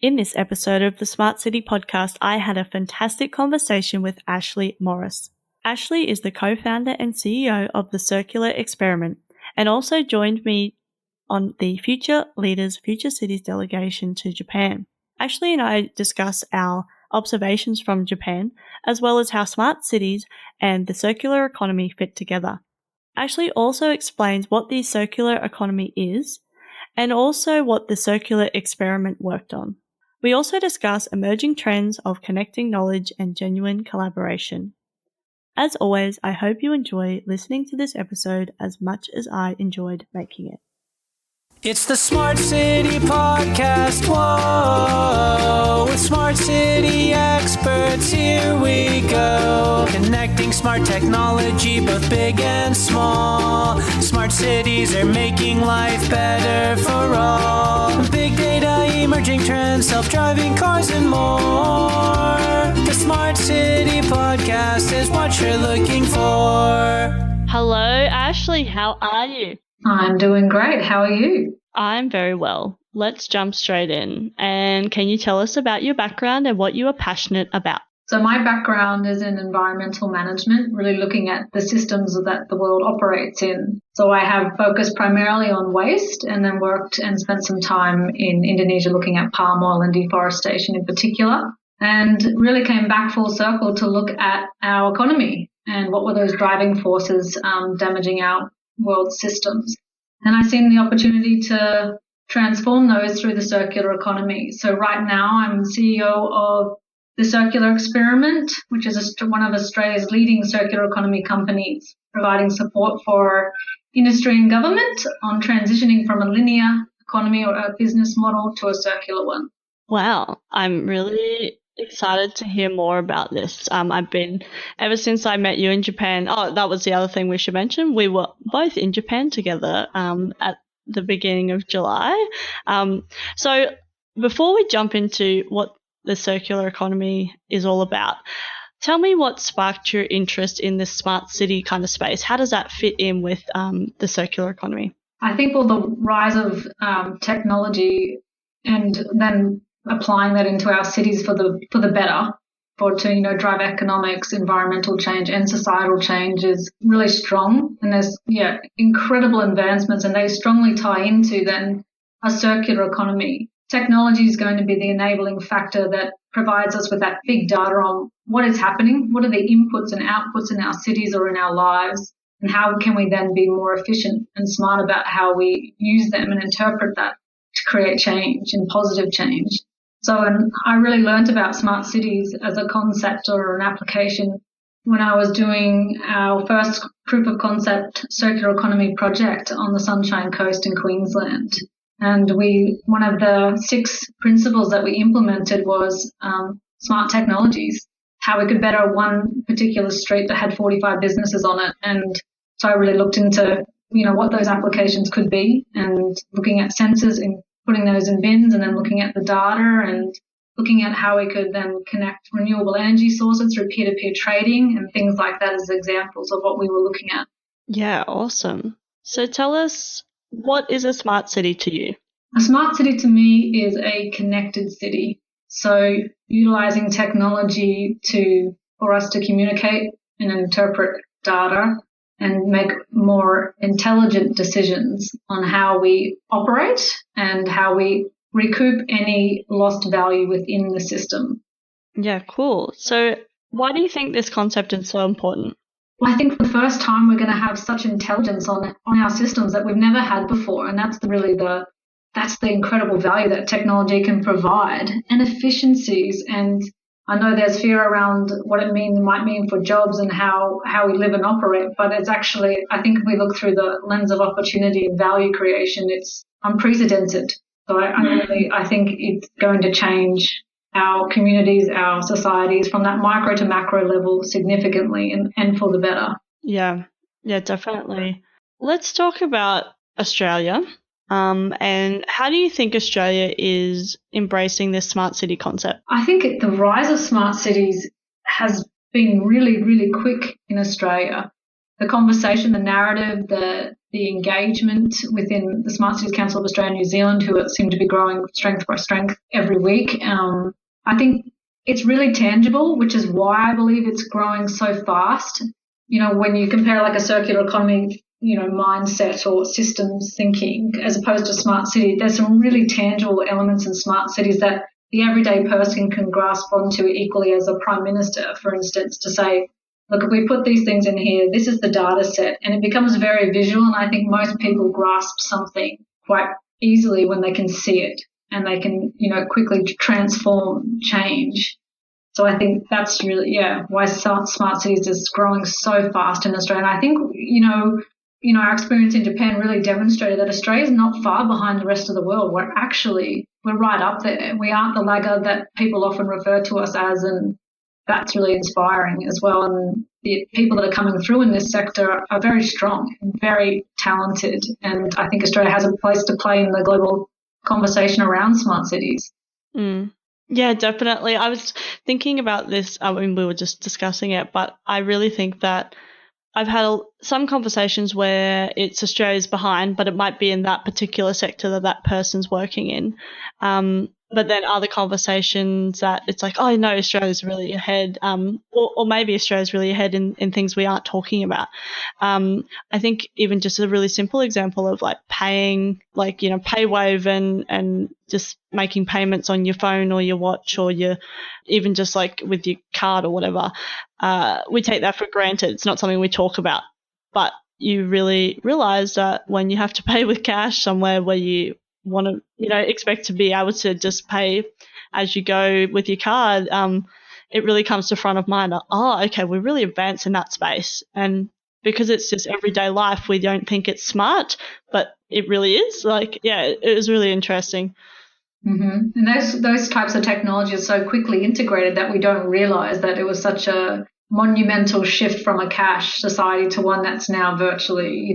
In this episode of the Smart City podcast, I had a fantastic conversation with Ashleigh Morris. Ashleigh is the co-founder and CEO of the Circular Experiment and also joined me on the Future Leaders, Future Cities delegation to Japan. Ashleigh and I discuss our observations from Japan, as well as how smart cities and the circular economy fit together. Ashleigh also explains what the circular economy is and also what the Circular Experiment worked on. We also discuss emerging trends of connecting knowledge and genuine collaboration. As always, I hope you enjoy listening to this episode as much as I enjoyed making it. It's the Smart City Podcast, whoa, with Smart City experts, here we go. Connecting smart technology, both big and small. Smart cities are making life better for all. Big data, emerging trends, self-driving cars and more. The Smart City Podcast is what you're looking for. Hello, Ashleigh, how are you? I'm doing great. How are you? I'm very well. Let's jump straight in. And can you tell us about your background and what you are passionate about? So my background is in environmental management, really looking at the systems that the world operates in. So I have focused primarily on waste and then worked and spent some time in Indonesia looking at palm oil and deforestation in particular, and really came back full circle to look at our economy and what were those driving forces damaging our world systems. And I've seen the opportunity to transform those through the circular economy. So right now I'm CEO of the Circular Experiment, which is one of Australia's leading circular economy companies, providing support for industry and government on transitioning from a linear economy or a business model to a circular one. Wow, I'm really excited to hear more about this. I've been, ever since I met you in Japan, that was the other thing we should mention. We were both in Japan together at the beginning of July. So before we jump into what the circular economy is all about, tell me what sparked your interest in this smart city kind of space. How does that fit in with the circular economy? I think the rise of technology and then applying that into our cities for the better, to drive economics, environmental change and societal change is really strong. And there's incredible advancements, and they strongly tie into then a circular economy. Technology is going to be the enabling factor that provides us with that big data on what is happening, what are the inputs and outputs in our cities or in our lives, and how can we then be more efficient and smart about how we use them and interpret that to create change and positive change. So I really learned about smart cities as a concept or an application when I was doing our first proof of concept circular economy project on the Sunshine Coast in Queensland. And one of the 6 principles that we implemented was smart technologies, how we could better one particular street that had 45 businesses on it. And so I really looked into, what those applications could be, and looking at sensors and putting those in bins, and then looking at the data and looking at how we could then connect renewable energy sources through peer-to-peer trading and things like that as examples of what we were looking at. Yeah, awesome. So tell us, what is a smart city to you? A smart city to me is a connected city. So utilizing technology for us to communicate and interpret data and make more intelligent decisions on how we operate and how we recoup any lost value within the system. Yeah, cool. So why do you think this concept is so important? Well, I think for the first time we're going to have such intelligence on our systems that we've never had before, and that's the incredible value that technology can provide, and efficiencies. And I know there's fear around what it might mean for jobs and how we live and operate, but it's actually, I think if we look through the lens of opportunity and value creation, it's unprecedented. So I think it's going to change our communities, our societies from that micro to macro level significantly and for the better. Yeah, definitely. Let's talk about Australia. And how do you think Australia is embracing this smart city concept? I think the rise of smart cities has been really, really quick in Australia. The conversation, the narrative, the the engagement within the Smart Cities Council of Australia and New Zealand, who seem to be growing strength by strength every week. I think it's really tangible, which is why I believe it's growing so fast. When you compare like a circular economy, mindset or systems thinking as opposed to smart city, there's some really tangible elements in smart cities that the everyday person can grasp onto equally as a prime minister, for instance, to say, look, if we put these things in here, this is the data set, and it becomes very visual. And I think most people grasp something quite easily when they can see it and they can, quickly transform change. So I think that's really, why smart cities is growing so fast in Australia. And I think, our experience in Japan really demonstrated that Australia is not far behind the rest of the world. We're right up there. We aren't the laggard that people often refer to us as, and that's really inspiring as well. And the people that are coming through in this sector are very strong and very talented. And I think Australia has a place to play in the global conversation around smart cities. Yeah, definitely. I was thinking about this. I mean, we were just discussing it, but I really think that I've had some conversations where it's Australia's behind, but it might be in that particular sector that person's working in. But then other conversations that it's like, oh, no, Australia's really ahead, or maybe Australia's really ahead in things we aren't talking about. I think even just a really simple example of like paying, like, PayWave and just making payments on your phone or your watch or even just like with your card or whatever. We take that for granted. It's not something we talk about, but you really realise that when you have to pay with cash somewhere where you want to, expect to be able to just pay as you go with your card, it really comes to front of mind. Oh, okay, we're really advanced in that space. And because it's just everyday life, we don't think it's smart, but it really is. Like, yeah, it was really interesting. Mm-hmm. And those types of technology are so quickly integrated that we don't realise that it was such a monumental shift from a cash society to one that's now virtually,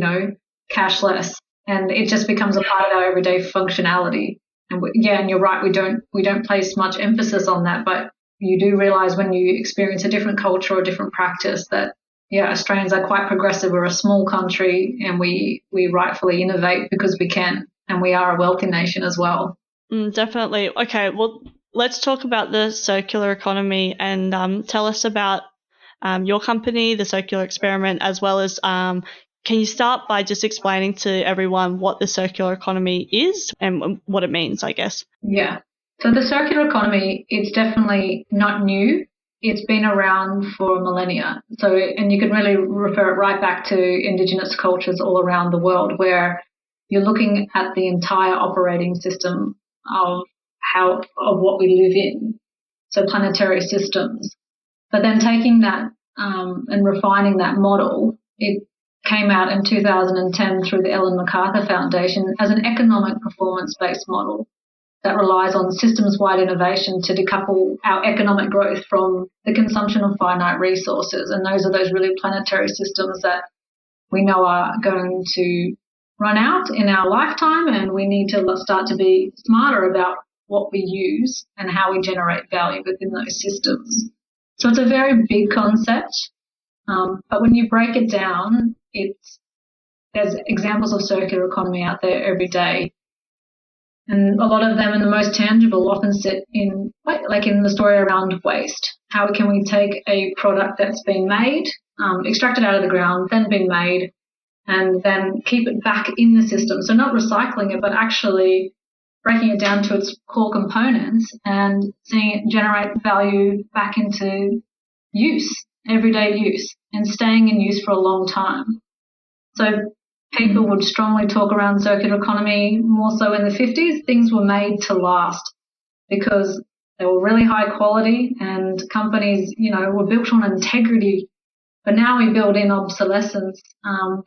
cashless. And it just becomes a part of our everyday functionality. And and you're right, we don't place much emphasis on that, but you do realise when you experience a different culture or a different practice that, Australians are quite progressive. We're a small country and we rightfully innovate because we can, and we are a wealthy nation as well. Definitely. Okay, well, let's talk about the circular economy and tell us about your company, the Circular Experiment, as well as can you start by just explaining to everyone what the circular economy is and what it means, I guess? Yeah. So the circular economy, it's definitely not new. It's been around for millennia. And you can really refer it right back to Indigenous cultures all around the world, where you're looking at the entire operating system of what we live in, so planetary systems. But then taking that and refining that model, it came out in 2010 through the Ellen MacArthur Foundation as an economic performance-based model that relies on systems-wide innovation to decouple our economic growth from the consumption of finite resources. And those are those really planetary systems that we know are going to run out in our lifetime, and we need to start to be smarter about what we use and how we generate value within those systems. So it's a very big concept, but when you break it down, there's examples of circular economy out there every day. And a lot of them, and the most tangible, often sit in, like in the story around waste. How can we take a product that's been made, extracted out of the ground, then been made, and then keep it back in the system? So not recycling it, but actually breaking it down to its core components and seeing it generate value back into use, everyday use, and staying in use for a long time. So people would strongly talk around circular economy more so in the 50s. Things were made to last because they were really high quality, and companies, were built on integrity. But now we build in obsolescence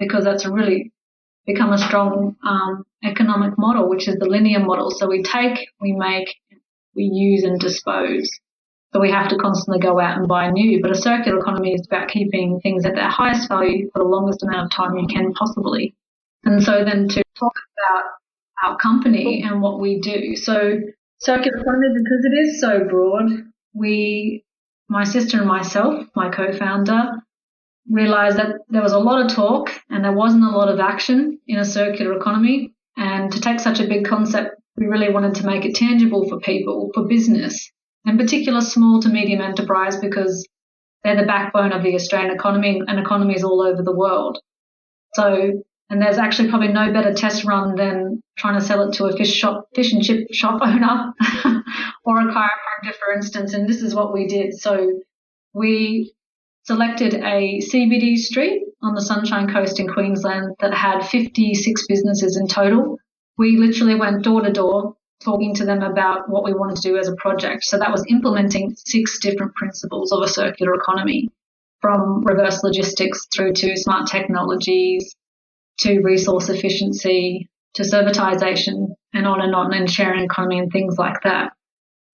because that's really become a strong economic model, which is the linear model. So we take, we make, we use and dispose. So we have to constantly go out and buy new. But a circular economy is about keeping things at their highest value for the longest amount of time you can possibly. And so then to talk about our company and what we do. So circular economy, because it is so broad, my sister and myself, my co-founder, realized that there was a lot of talk and there wasn't a lot of action in a circular economy. And to take such a big concept, we really wanted to make it tangible for people, for business, in particular small to medium enterprise, because they're the backbone of the Australian economy and economies all over the world. So, and there's actually probably no better test run than trying to sell it to a fish and chip shop owner or a chiropractor, for instance. And this is what we did. So we selected a CBD street on the Sunshine Coast in Queensland that had 56 businesses in total. We literally went door to door talking to them about what we wanted to do as a project. So that was implementing 6 different principles of a circular economy, from reverse logistics through to smart technologies, to resource efficiency, to servitization, and on, and sharing economy and things like that.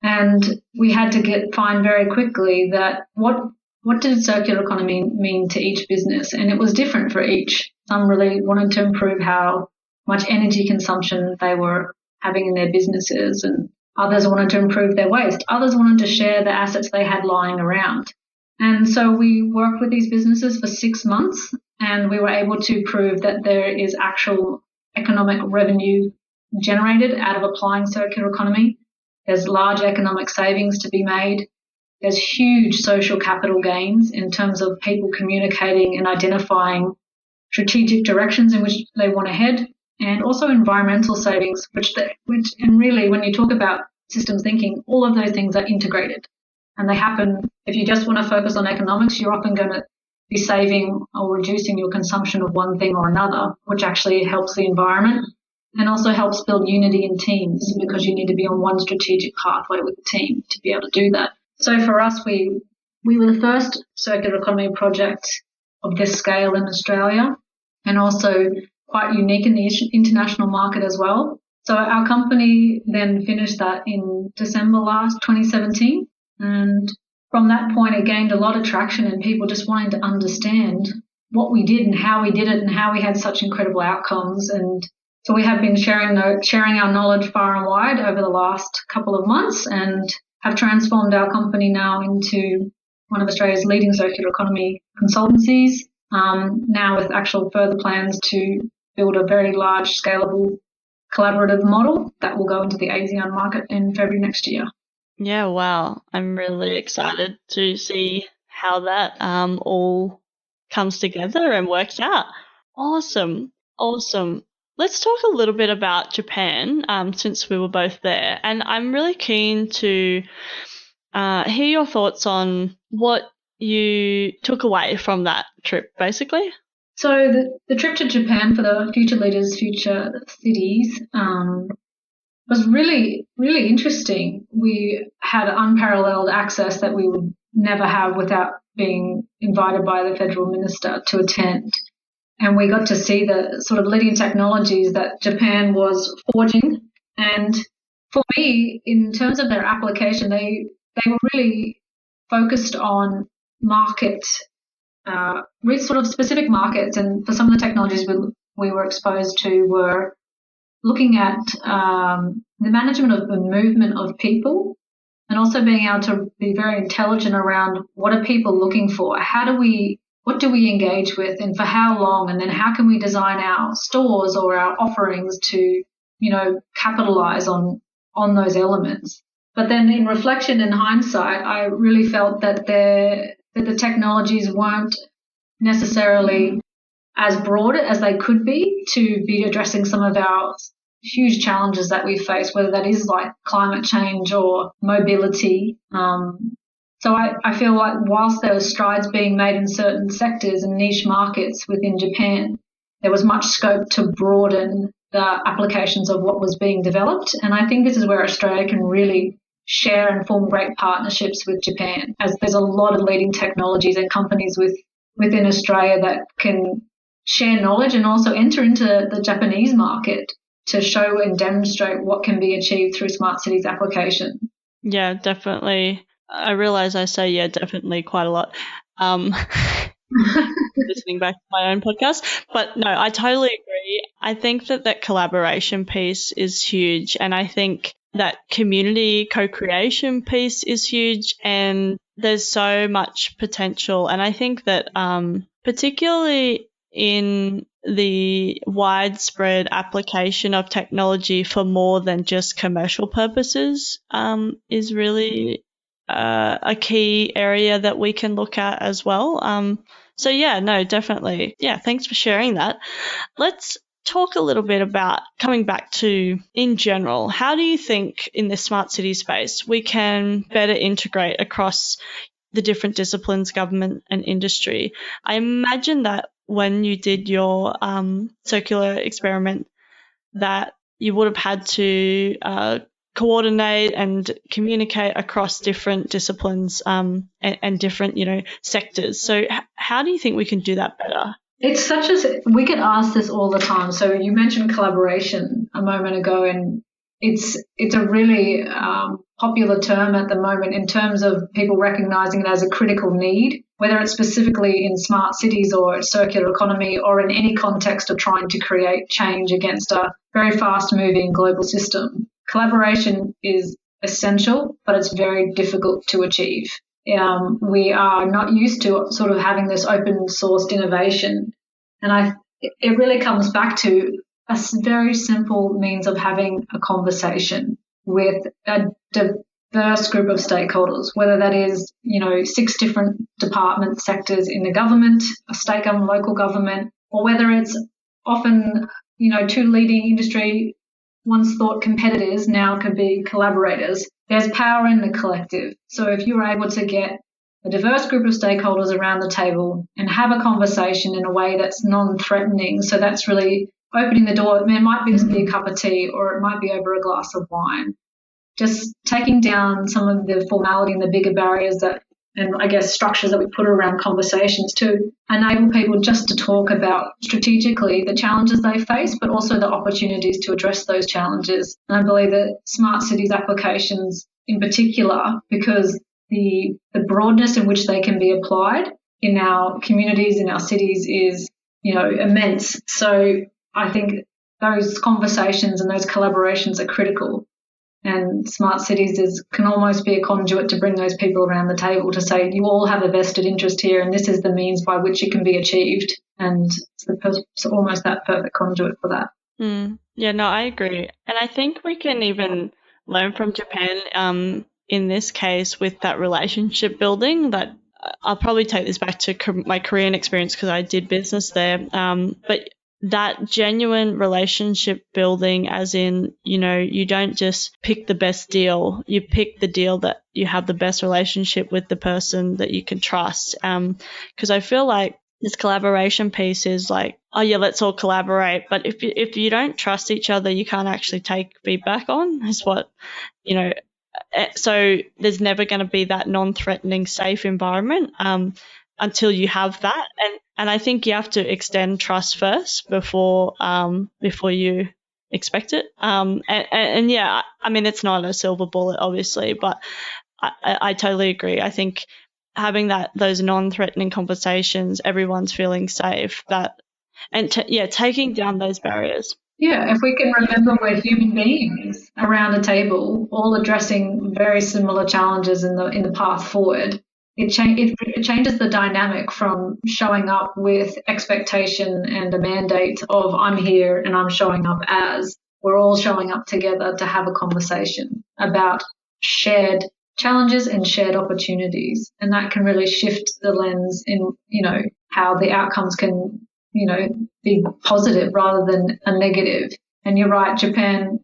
And we had to find very quickly that what did circular economy mean to each business? And it was different for each. Some really wanted to improve how much energy consumption they were having in their businesses, and others wanted to improve their waste. Others wanted to share the assets they had lying around. And so we worked with these businesses for 6 months, and we were able to prove that there is actual economic revenue generated out of applying circular economy. There's large economic savings to be made. There's huge social capital gains in terms of people communicating and identifying strategic directions in which they want to head, and also environmental savings, which and really when you talk about systems thinking, all of those things are integrated. And they happen, if you just want to focus on economics, you're often going to be saving or reducing your consumption of one thing or another, which actually helps the environment and also helps build unity in teams, because you need to be on one strategic pathway with the team to be able to do that. So for us, we were the first circular economy project of this scale in Australia, and also quite unique in the international market as well. So our company then finished that in December 2017. And from that point, it gained a lot of traction and people just wanting to understand what we did and how we did it and how we had such incredible outcomes. And so we have been sharing our knowledge far and wide over the last couple of months, and have transformed our company now into one of Australia's leading circular economy consultancies, now with actual further plans to build a very large, scalable, collaborative model that will go into the ASEAN market in February next year. Yeah, wow. I'm really excited to see how that all comes together and works out. Awesome. Let's talk a little bit about Japan, since we were both there. And I'm really keen to hear your thoughts on what you took away from that trip, basically. So the trip to Japan for the Future Leaders, Future Cities was really, really interesting. We had unparalleled access that we would never have without being invited by the federal minister to attend. And we got to see the sort of leading technologies that Japan was forging. And for me, in terms of their application, they were really focused on sort of specific markets. And for some of the technologies we were exposed to were looking at the management of the movement of people, and also being able to be very intelligent around what are people looking for, what do we engage with, and for how long, and then how can we design our stores or our offerings to, capitalize on those elements. But then in reflection and hindsight, I really felt that the technologies weren't necessarily as broad as they could be to be addressing some of our huge challenges that we face, whether that is like climate change or mobility. So I feel like whilst there were strides being made in certain sectors and niche markets within Japan, there was much scope to broaden the applications of what was being developed. And I think this is where Australia can really share and form great partnerships with Japan, as there's a lot of leading technologies and companies within Australia that can share knowledge and also enter into the Japanese market to show and demonstrate what can be achieved through smart cities application. Yeah, definitely. I realize I say yeah, definitely quite a lot. Listening back to my own podcast. But no, I totally agree. I think that collaboration piece is huge, and I think that community co-creation piece is huge, and there's so much potential. And I think that particularly in the widespread application of technology for more than just commercial purposes, is really a key area that we can look at as well. So yeah, no, definitely. Yeah, thanks for sharing that. Let's talk a little bit about coming back to, in general, how do you think in the smart city space we can better integrate across the different disciplines, government and industry? I imagine that when you did your circular experiment, that you would have had to coordinate and communicate across different disciplines and different, sectors. So how do you think we can do that better? We get asked this all the time. So you mentioned collaboration a moment ago, and it's a really popular term at the moment in terms of people recognizing it as a critical need, whether it's specifically in smart cities or circular economy or in any context of trying to create change against a very fast moving global system. Collaboration is essential, but it's very difficult to achieve. We are not used to sort of having this open sourced innovation. And it really comes back to a very simple means of having a conversation with a diverse group of stakeholders, whether that is, 6 different department sectors in the government, a state government, local government, or whether it's often, 2 leading industry once thought competitors now could be collaborators. There's power in the collective. So if you're able to get a diverse group of stakeholders around the table and have a conversation in a way that's non-threatening, so that's really opening the door. It might just be a cup of tea or it might be over a glass of wine. Just taking down some of the formality and the bigger barriers and I guess structures that we put around conversations to enable people just to talk about strategically the challenges they face, but also the opportunities to address those challenges. And I believe that smart cities applications in particular, because the broadness in which they can be applied in our communities, in our cities is, immense. So I think those conversations and those collaborations are critical. And smart cities can almost be a conduit to bring those people around the table to say, you all have a vested interest here and this is the means by which it can be achieved. And it's almost that perfect conduit for that. Yeah, no, I agree. And I think we can even learn from Japan in this case with that relationship building. That I'll probably take this back to my Korean experience because I did business there. But that genuine relationship building, as in, you don't just pick the best deal, you pick the deal that you have the best relationship with the person that you can trust. Because I feel like this collaboration piece is like, oh yeah, let's all collaborate. But if you don't trust each other, you can't actually take feedback on, is what, so there's never going to be that non-threatening, safe environment until you have that. And I think you have to extend trust first before you expect it. And yeah, I mean, it's not a silver bullet, obviously, but I totally agree. I think having those non-threatening conversations, everyone's feeling safe, taking down those barriers. Yeah, if we can remember we're human beings around a table, all addressing very similar challenges in the path forward, it changes the dynamic from showing up with expectation and a mandate of I'm here and I'm showing up as. We're all showing up together to have a conversation about shared challenges and shared opportunities. And that can really shift the lens in, how the outcomes can, be positive rather than a negative. And you're right, Japan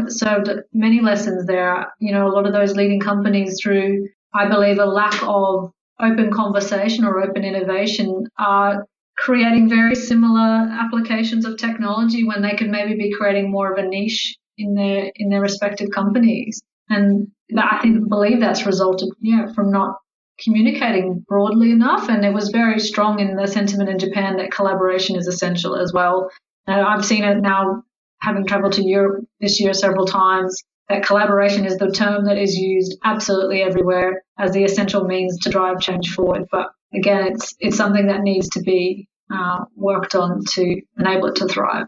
served many lessons there. A lot of those leading companies through, I believe, a lack of open conversation or open innovation are creating very similar applications of technology when they could maybe be creating more of a niche in their respective companies. And I believe that's resulted, from not communicating broadly enough. And it was very strong in the sentiment in Japan that collaboration is essential as well. And I've seen it now, having traveled to Europe this year several times, that collaboration is the term that is used absolutely everywhere as the essential means to drive change forward. But again, it's something that needs to be worked on to enable it to thrive.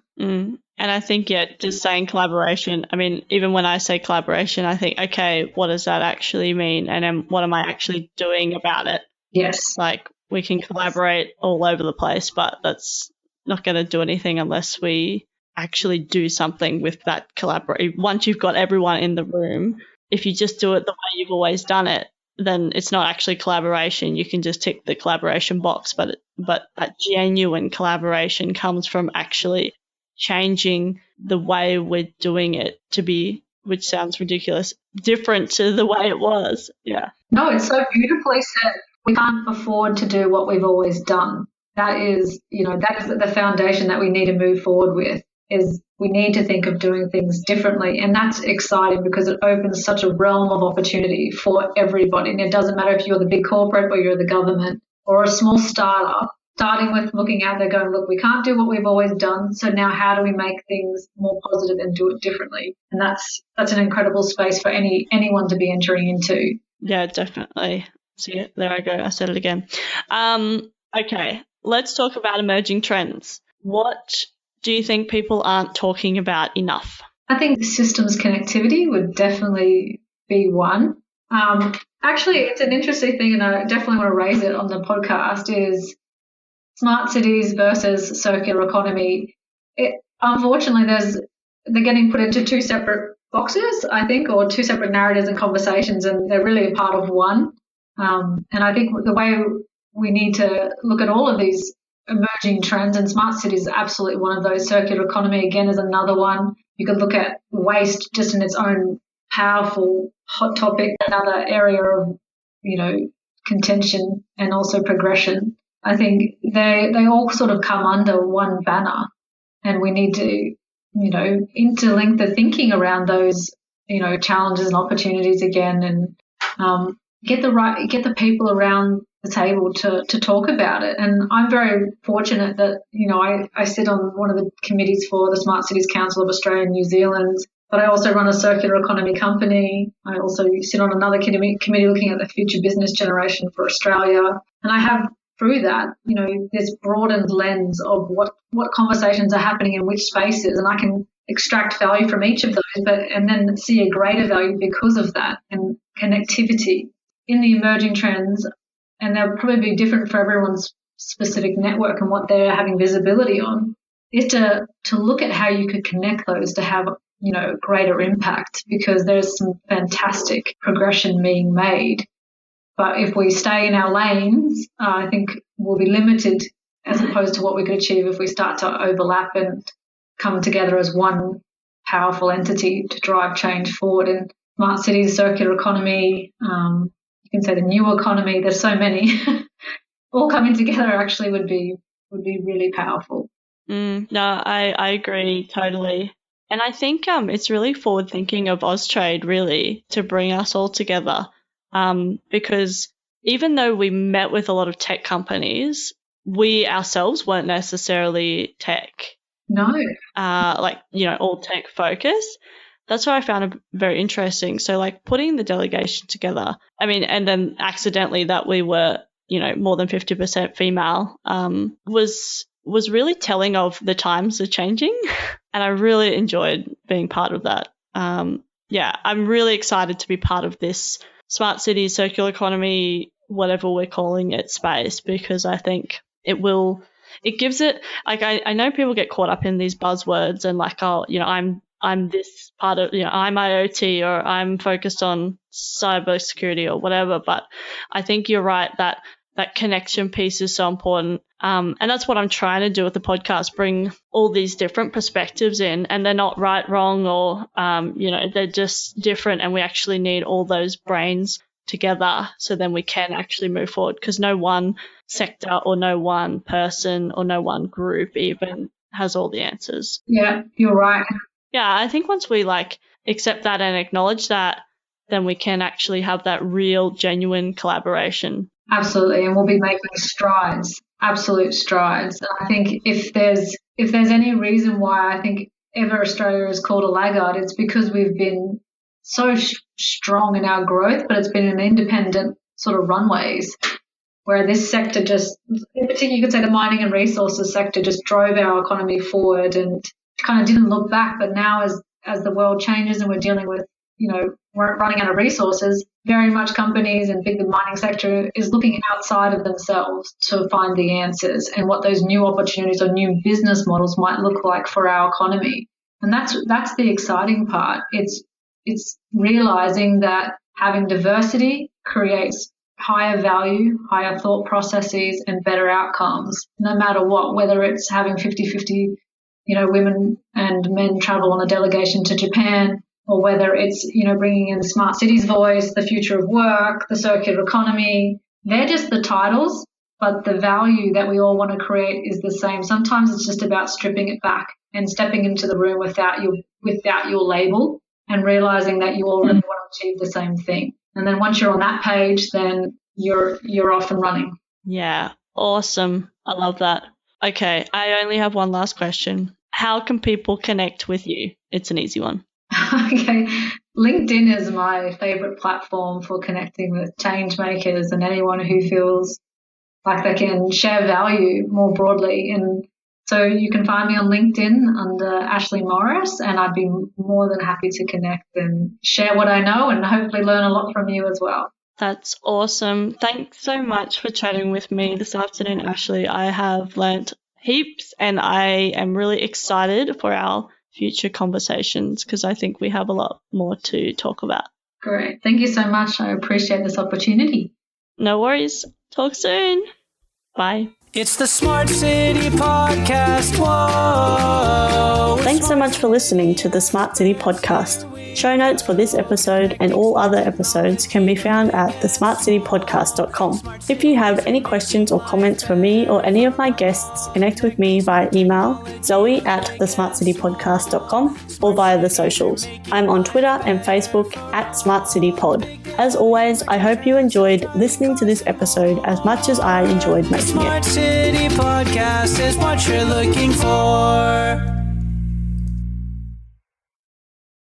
And I think, just saying collaboration, I mean, even when I say collaboration, I think, okay, what does that actually mean? And then what am I actually doing about it? Yes. Like, we can collaborate all over the place, but that's not going to do anything unless we actually do something with that collaborate. Once you've got everyone in the room, if you just do it the way you've always done it, then it's not actually collaboration. You can just tick the collaboration box, but that genuine collaboration comes from actually changing the way we're doing it to be, which sounds ridiculous, different to the way it was. Yeah. No, it's so beautifully said. We can't afford to do what we've always done. That is the foundation that we need to move forward with, is we need to think of doing things differently. And that's exciting because it opens such a realm of opportunity for everybody. And it doesn't matter if you're the big corporate or you're the government or a small startup, starting with looking out there going, look, we can't do what we've always done. So now how do we make things more positive and do it differently? And that's an incredible space for anyone to be entering into. Yeah, definitely. See, there I go. I said it again. Okay, let's talk about emerging trends. What do you think people aren't talking about enough? I think systems connectivity would definitely be one. Actually, it's an interesting thing, and I definitely want to raise it on the podcast, is smart cities versus circular economy. Unfortunately, they're getting put into two separate boxes, I think, or two separate narratives and conversations, and they're really a part of one. And I think the way we need to look at all of these emerging trends, and smart cities is absolutely one of those. Circular economy, again, is another one. You could look at waste just in its own powerful hot topic, another area of, contention and also progression. I think they all sort of come under one banner, and we need to, interlink the thinking around those, challenges and opportunities again, and get the people around the table to talk about it. And I'm very fortunate that, I sit on one of the committees for the Smart Cities Council of Australia and New Zealand, but I also run a circular economy company. I also sit on another committee looking at the future business generation for Australia. And I have, through that, this broadened lens of what conversations are happening in which spaces, and I can extract value from each of those, and then see a greater value because of that, and connectivity in the emerging trends. And they'll probably be different for everyone's specific network and what they're having visibility on, is to look at how you could connect those to have, greater impact, because there's some fantastic progression being made. But if we stay in our lanes, I think we'll be limited as opposed to what we could achieve if we start to overlap and come together as one powerful entity to drive change forward. In smart cities, circular economy, you can say the new economy, there's so many, all coming together actually would be really powerful. No, I agree totally. And I think it's really forward thinking of Austrade, really, to bring us all together. Because even though we met with a lot of tech companies, we ourselves weren't necessarily tech. No. All tech focused. That's what I found very interesting. So, putting the delegation together, and then accidentally that we were, more than 50% female, was really telling of the times are changing. And I really enjoyed being part of that. I'm really excited to be part of this smart city, circular economy, whatever we're calling it, space, because I think it gives it, I know people get caught up in these buzzwords and I'm this part of, I'm IoT, or I'm focused on cybersecurity or whatever. But I think you're right that connection piece is so important. And that's what I'm trying to do with the podcast, bring all these different perspectives in, and they're not right, wrong, or, they're just different. And we actually need all those brains together so then we can actually move forward, because no one sector or no one person or no one group even has all the answers. Yeah, you're right. Yeah, I think once we accept that and acknowledge that, then we can actually have that real, genuine collaboration. Absolutely, and we'll be making strides, absolute strides. And I think if there's any reason why I think ever Australia is called a laggard, it's because we've been so strong in our growth, but it's been an independent sort of runways, where this sector just, in particular, you could say the mining and resources sector just drove our economy forward and kind of didn't look back. But now as the world changes and we're dealing with, we're running out of resources, very much companies and big the mining sector is looking outside of themselves to find the answers and what those new opportunities or new business models might look like for our economy. And that's the exciting part. It's realizing that having diversity creates higher value, higher thought processes, and better outcomes, no matter what, whether it's having 50-50, women and men travel on a delegation to Japan, or whether it's, bringing in the smart cities voice, the future of work, the circular economy. They're just the titles, but the value that we all want to create is the same. Sometimes it's just about stripping it back and stepping into the room without your label and realizing that you all really want to achieve the same thing. And then once you're on that page, then you're off and running. Yeah, awesome. I love that. Okay, I only have one last question. How can people connect with you? It's an easy one. Okay. LinkedIn is my favorite platform for connecting with change makers and anyone who feels like they can share value more broadly. And so you can find me on LinkedIn under Ashleigh Morris, and I'd be more than happy to connect and share what I know and hopefully learn a lot from you as well. That's awesome. Thanks so much for chatting with me this afternoon, Ashleigh. I have learnt heaps and I am really excited for our future conversations because I think we have a lot more to talk about. Great. Thank you so much. I appreciate this opportunity. No worries. Talk soon. Bye. It's the Smart City Podcast. Whoa. Thanks so much for listening to the Smart City Podcast. Show notes for this episode and all other episodes can be found at thesmartcitypodcast.com. If you have any questions or comments for me or any of my guests, connect with me via email zoe@thesmartcitypodcast.com or via the socials. I'm on Twitter and Facebook @SmartCityPod. As always, I hope you enjoyed listening to this episode as much as I enjoyed making it. Smart City Podcast is what you're looking for.